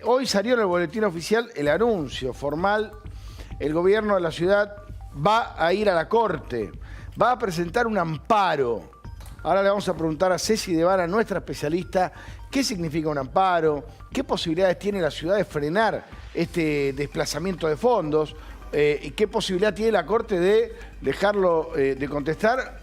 Hoy salió en el boletín oficial el anuncio formal. El gobierno de la ciudad va a ir a la Corte, va a presentar un amparo. Ahora le vamos a preguntar a Ceci Devara, nuestra especialista, qué significa un amparo, qué posibilidades tiene la ciudad de frenar este desplazamiento de fondos, y qué posibilidad tiene la Corte de dejarlo de contestar.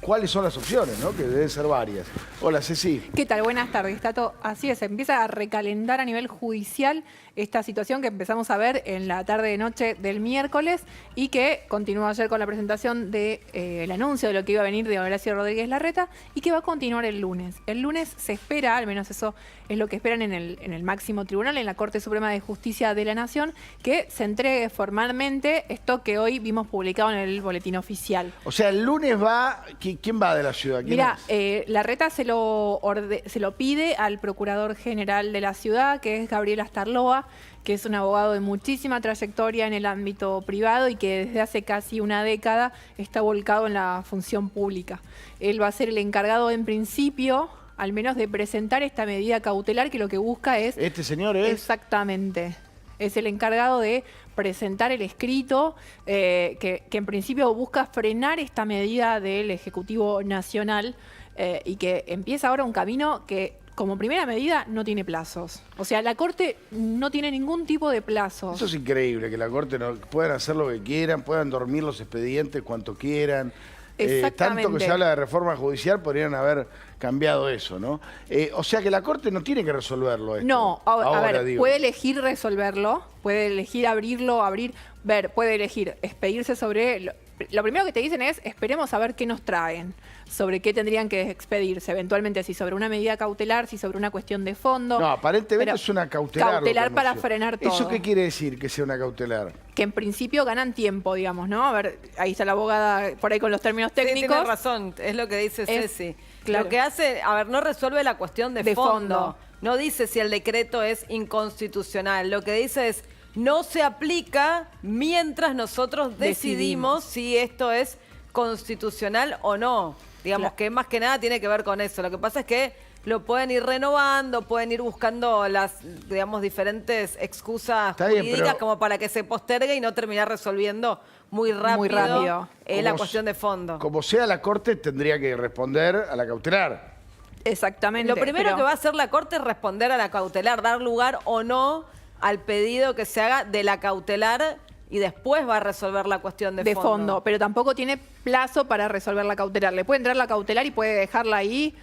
¿Cuáles son las opciones, no? Que deben ser varias. Hola, Ceci. ¿Qué tal? Buenas tardes, Tato. Así es, empieza a recalentar a nivel judicial esta situación que empezamos a ver en la tarde-noche del miércoles y que continuó ayer con la presentación del anuncio de lo que iba a venir de Horacio Rodríguez Larreta y que va a continuar el lunes. El lunes se espera, al menos eso es lo que esperan en el máximo tribunal, en la Corte Suprema de Justicia de la Nación, que se entregue formalmente esto que hoy vimos publicado en el boletín oficial. O sea, el lunes va... ¿Quién va de la ciudad? Mira, Larreta se lo pide al Procurador General de la ciudad, que es Gabriel Astarloa, que es un abogado de muchísima trayectoria en el ámbito privado y que desde hace casi una década está volcado en la función pública. Él va a ser el encargado, en principio, al menos de presentar esta medida cautelar, que lo que busca es... ¿Este señor es? Exactamente. Es el encargado de presentar el escrito que en principio busca frenar esta medida del Ejecutivo Nacional y que empieza ahora un camino que, como primera medida, no tiene plazos. O sea, la Corte no tiene ningún tipo de plazos. Eso es increíble, que la Corte puedan hacer lo que quieran, puedan dormir los expedientes cuanto quieran. Tanto que se habla de reforma judicial, podrían haber cambiado eso, ¿no? O sea que la Corte no tiene que resolverlo esto. No, a ver, puede elegir resolverlo, puede elegir abrirlo, puede elegir expedirse sobre... Lo primero que te dicen es, esperemos a ver qué nos traen, sobre qué tendrían que expedirse, eventualmente si sobre una medida cautelar, si sobre una cuestión de fondo. No, aparentemente es una cautelar. Cautelar para frenar todo. ¿Eso qué quiere decir, que sea una cautelar? Que en principio ganan tiempo, digamos, ¿no? A ver, ahí está la abogada por ahí con los términos técnicos. Sí, tiene razón, es lo que dice Ceci. Claro. Lo que hace, a ver, no resuelve la cuestión de fondo. No dice si el decreto es inconstitucional. Lo que dice es, no se aplica mientras nosotros decidimos si esto es constitucional o no. Digamos que más que nada tiene que ver con eso. Lo que pasa es que lo pueden ir renovando, pueden ir buscando las, digamos, diferentes excusas jurídicas como para que se postergue y no terminar resolviendo muy rápido la cuestión de fondo. Como sea, la Corte tendría que responder a la cautelar. Exactamente. Lo primero que va a hacer la Corte es responder a la cautelar, dar lugar o no al pedido que se haga de la cautelar y después va a resolver la cuestión de fondo. Pero tampoco tiene plazo para resolver la cautelar. Le puede entrar la cautelar y puede dejarla ahí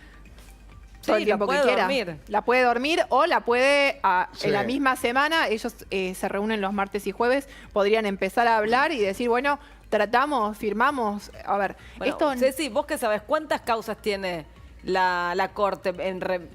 todo el tiempo que quiera. La puede dormir o la puede, en la misma semana, ellos se reúnen los martes y jueves, podrían empezar a hablar y decir, bueno, tratamos, firmamos. A ver, bueno, Ceci, vos que sabés, ¿cuántas causas tiene la Corte?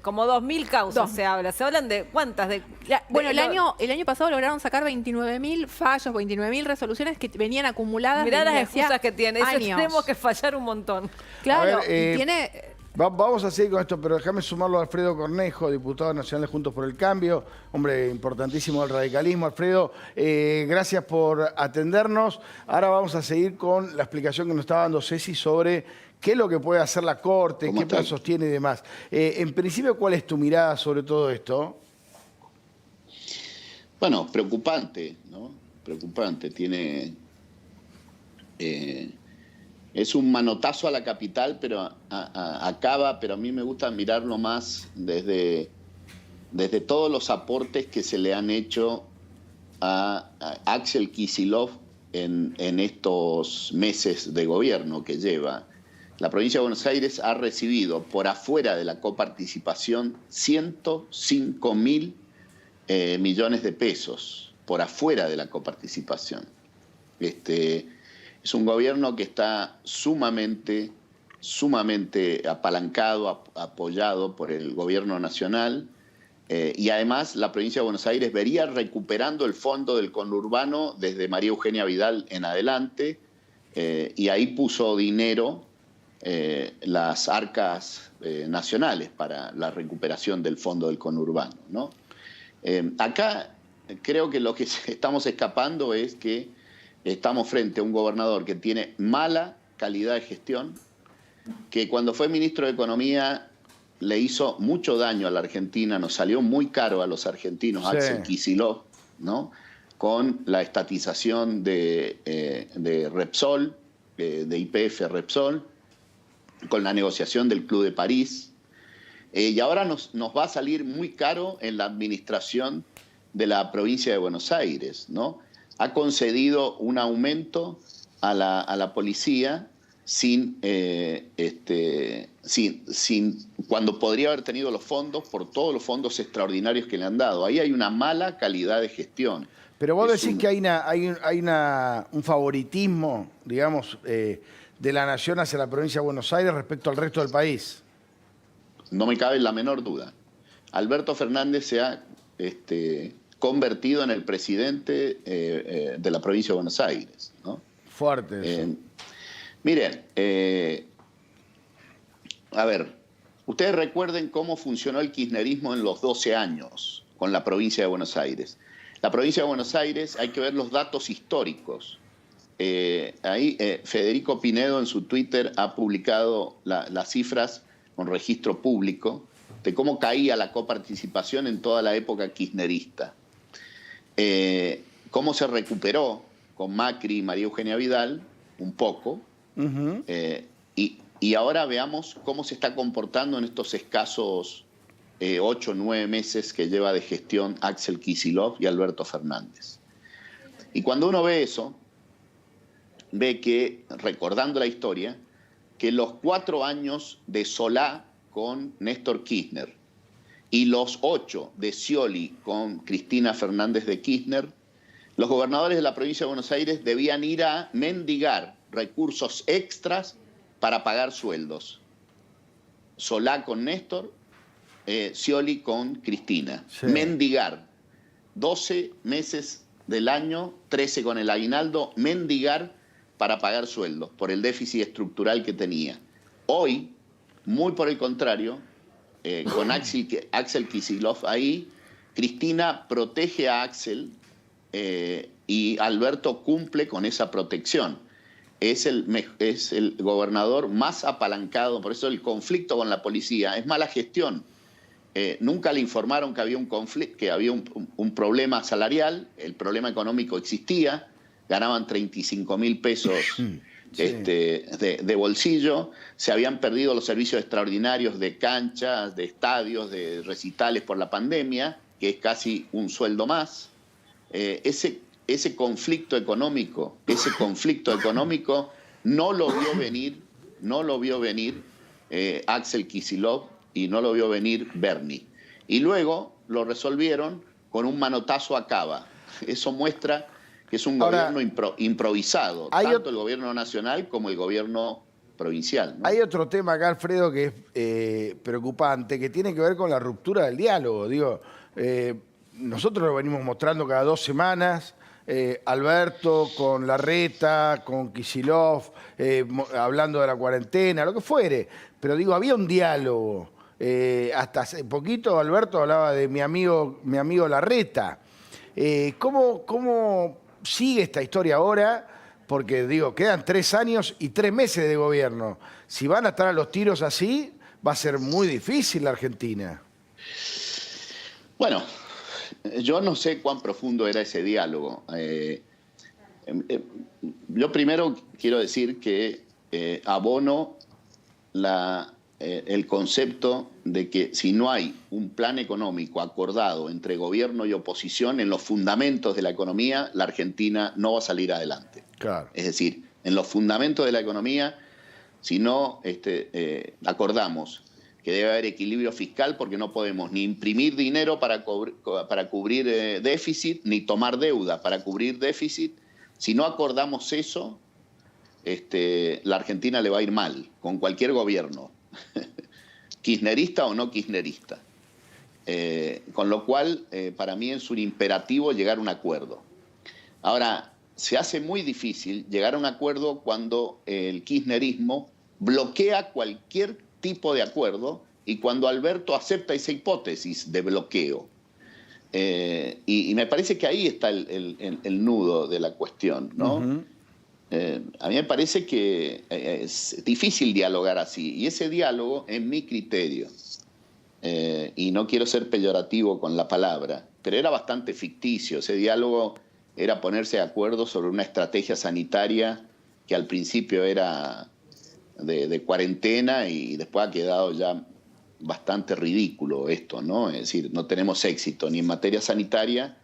Como 2.000 causas se habla. ¿Se hablan de cuántas? Bueno, el año pasado lograron sacar 29.000 fallos, 29.000 resoluciones que venían acumuladas. Mirá las excusas que tiene. Años. Tenemos que fallar un montón. Claro, y tiene... Vamos a seguir con esto, pero déjame sumarlo a Alfredo Cornejo, diputado nacional de Juntos por el Cambio, hombre importantísimo del radicalismo. Alfredo, gracias por atendernos. Ahora vamos a seguir con la explicación que nos estaba dando Ceci sobre qué es lo que puede hacer la Corte, qué plazos tiene y demás. En principio, ¿cuál es tu mirada sobre todo esto? Bueno, preocupante, ¿no? Preocupante. Es un manotazo a la capital, pero acaba, pero a mí me gusta mirarlo más desde todos los aportes que se le han hecho a Axel Kicillof en estos meses de gobierno que lleva. La provincia de Buenos Aires ha recibido por afuera de la coparticipación 105.000 millones de pesos, por afuera de la coparticipación. Es un gobierno que está sumamente apalancado, apoyado por el gobierno nacional, y además la provincia de Buenos Aires vería recuperando el fondo del conurbano desde María Eugenia Vidal en adelante, y ahí puso dinero las arcas nacionales para la recuperación del fondo del conurbano, ¿no? Acá creo que lo que estamos escapando es que estamos frente a un gobernador que tiene mala calidad de gestión, que cuando fue ministro de Economía le hizo mucho daño a la Argentina, nos salió muy caro a los argentinos, Sí. Axel Kicillof, ¿no? Con la estatización de Repsol, de YPF Repsol, con la negociación del Club de París. Y ahora nos va a salir muy caro en la administración de la provincia de Buenos Aires, ¿no? Ha concedido un aumento a la policía cuando podría haber tenido los fondos por todos los fondos extraordinarios que le han dado. Ahí hay una mala calidad de gestión. Pero vos decís que hay un favoritismo, digamos, de la nación hacia la provincia de Buenos Aires respecto al resto del país. No me cabe la menor duda. Alberto Fernández se ha convertido en el presidente de la provincia de Buenos Aires, ¿no? Fuerte eso. Miren, a ver, ustedes recuerden cómo funcionó el kirchnerismo en los 12 años con la provincia de Buenos Aires. La provincia de Buenos Aires, hay que ver los datos históricos. Ahí Federico Pinedo en su Twitter ha publicado las cifras con registro público de cómo caía la coparticipación en toda la época kirchnerista. Cómo se recuperó con Macri y María Eugenia Vidal, un poco, y ahora veamos cómo se está comportando en estos escasos 8 o 9 meses que lleva de gestión Axel Kicillof y Alberto Fernández. Y cuando uno ve eso, ve que, recordando la historia, que los 4 años de Solá con Néstor Kirchner y los 8 de Scioli con Cristina Fernández de Kirchner, los gobernadores de la provincia de Buenos Aires debían ir a mendigar recursos extras para pagar sueldos. Solá con Néstor, Scioli con Cristina. Sí. Mendigar. 12 meses del año, 13 con el aguinaldo, mendigar para pagar sueldos por el déficit estructural que tenía. Hoy, muy por el contrario, con Axel Kicillof ahí, Cristina protege a Axel y Alberto cumple con esa protección. Es el gobernador más apalancado, por eso el conflicto con la policía es mala gestión. Nunca le informaron que había un conflicto, que había un problema salarial, el problema económico existía, ganaban 35.000 pesos de bolsillo, se habían perdido los servicios extraordinarios de canchas, de estadios, de recitales por la pandemia, que es casi un sueldo más. Ese conflicto económico no lo vio venir Axel Kicillof y no lo vio venir Bernie. Y luego lo resolvieron con un manotazo a Cava. Eso muestra que es un gobierno improvisado, tanto el gobierno nacional como el gobierno provincial, ¿no? Hay otro tema acá, Alfredo, que es preocupante, que tiene que ver con la ruptura del diálogo. Digo, nosotros lo venimos mostrando cada 2 semanas, Alberto con Larreta, con Kicillof, hablando de la cuarentena, lo que fuere. Pero digo, había un diálogo. Hasta hace poquito Alberto hablaba de mi amigo Larreta. ¿Cómo sigue esta historia ahora? Porque digo, quedan 3 años y 3 meses de gobierno. Si van a estar a los tiros así, va a ser muy difícil la Argentina. Bueno, yo no sé cuán profundo era ese diálogo. Yo primero quiero decir que abono el concepto de que si no hay un plan económico acordado entre gobierno y oposición en los fundamentos de la economía, la Argentina no va a salir adelante. Claro. Es decir, en los fundamentos de la economía, si no acordamos que debe haber equilibrio fiscal porque no podemos ni imprimir dinero para cubrir déficit, ni tomar deuda para cubrir déficit, si no acordamos eso, la Argentina le va a ir mal, con cualquier gobierno, kirchnerista o no kirchnerista. Con lo cual, para mí es un imperativo llegar a un acuerdo. Ahora, se hace muy difícil llegar a un acuerdo cuando el kirchnerismo bloquea cualquier tipo de acuerdo y cuando Alberto acepta esa hipótesis de bloqueo. Y me parece que ahí está el nudo de la cuestión, ¿no? A mí me parece que es difícil dialogar así. Y ese diálogo, en mi criterio, y no quiero ser peyorativo con la palabra, pero era bastante ficticio. Ese diálogo era ponerse de acuerdo sobre una estrategia sanitaria que al principio era de cuarentena y después ha quedado ya bastante ridículo esto, ¿no? Es decir, no tenemos éxito ni en materia sanitaria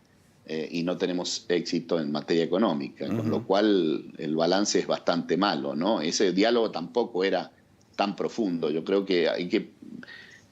y no tenemos éxito en materia económica, con lo cual el balance es bastante malo, ¿no? Ese diálogo tampoco era tan profundo. Yo creo que hay que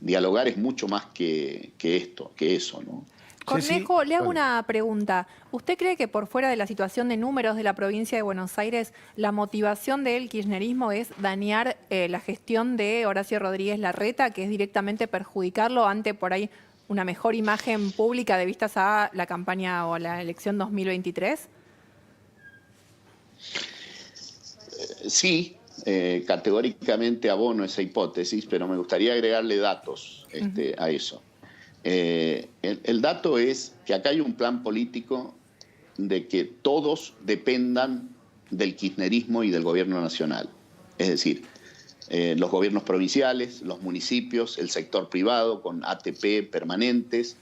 dialogar es mucho más que esto, que eso, ¿no? Cornejo, Sí. le hago Bueno. una pregunta. ¿Usted cree que por fuera de la situación de números de la provincia de Buenos Aires, la motivación del kirchnerismo es dañar la gestión de Horacio Rodríguez Larreta, que es directamente perjudicarlo ante por ahí una mejor imagen pública de vistas a la campaña o a la elección 2023? Sí, categóricamente abono esa hipótesis, pero me gustaría agregarle datos a eso. El dato es que acá hay un plan político de que todos dependan del kirchnerismo y del gobierno nacional. Es decir, los gobiernos provinciales, los municipios, el sector privado con ATP permanentes,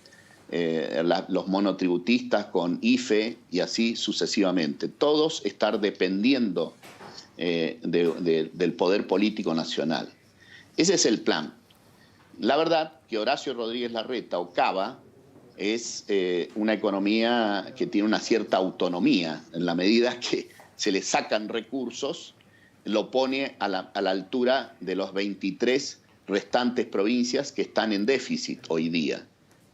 los monotributistas con IFE y así sucesivamente. Todos estar dependiendo del poder político nacional. Ese es el plan. La verdad que Horacio Rodríguez Larreta, o Cava, es una economía que tiene una cierta autonomía en la medida que se le sacan recursos, lo pone a la altura de los 23 restantes provincias que están en déficit hoy día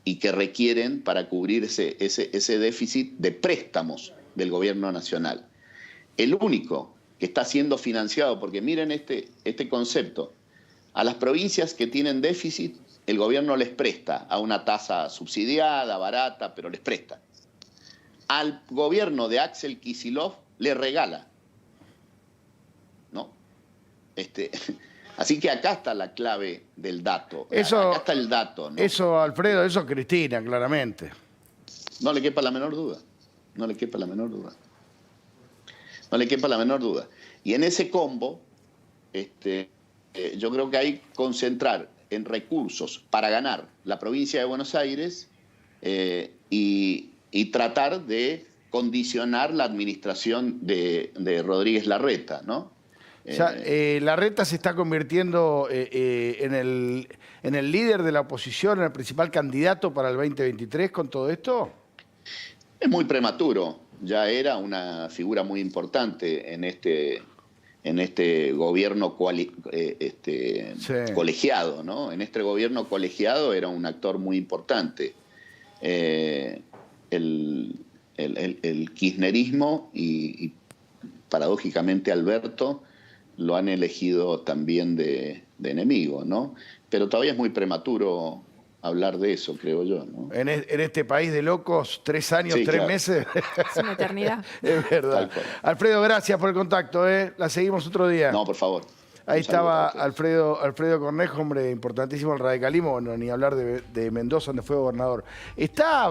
y que requieren para cubrir ese déficit de préstamos del gobierno nacional. El único que está siendo financiado, porque miren este concepto, a las provincias que tienen déficit, el gobierno les presta a una tasa subsidiada, barata, pero les presta. Al gobierno de Axel Kicillof le regala. ¿No? Así que acá está la clave del dato. Acá está el dato, ¿no? Eso, Alfredo, eso Cristina, claramente. No le quepa la menor duda. No le quepa la menor duda. No le quepa la menor duda. Y en ese combo, yo creo que hay que concentrar en recursos para ganar la provincia de Buenos Aires y tratar de condicionar la administración de Rodríguez Larreta, ¿no? Larreta se está convirtiendo en el líder de la oposición, en el principal candidato para el 2023 con todo esto. Es muy prematuro. Ya era una figura muy importante en este gobierno colegiado, ¿no? En este gobierno colegiado era un actor muy importante. El kirchnerismo y paradójicamente Alberto lo han elegido también de enemigo, ¿no? Pero todavía es muy prematuro hablar de eso, creo yo, ¿no? En este país de locos, 3 años, Sí, 3 claro. meses. Es una eternidad. Es verdad. Tal cual. Alfredo, gracias por el contacto. La seguimos otro día. No, por favor. Ahí Un saludo estaba para ustedes. Alfredo Cornejo, hombre importantísimo el radicalismo, bueno, ni hablar de Mendoza, donde fue gobernador. Está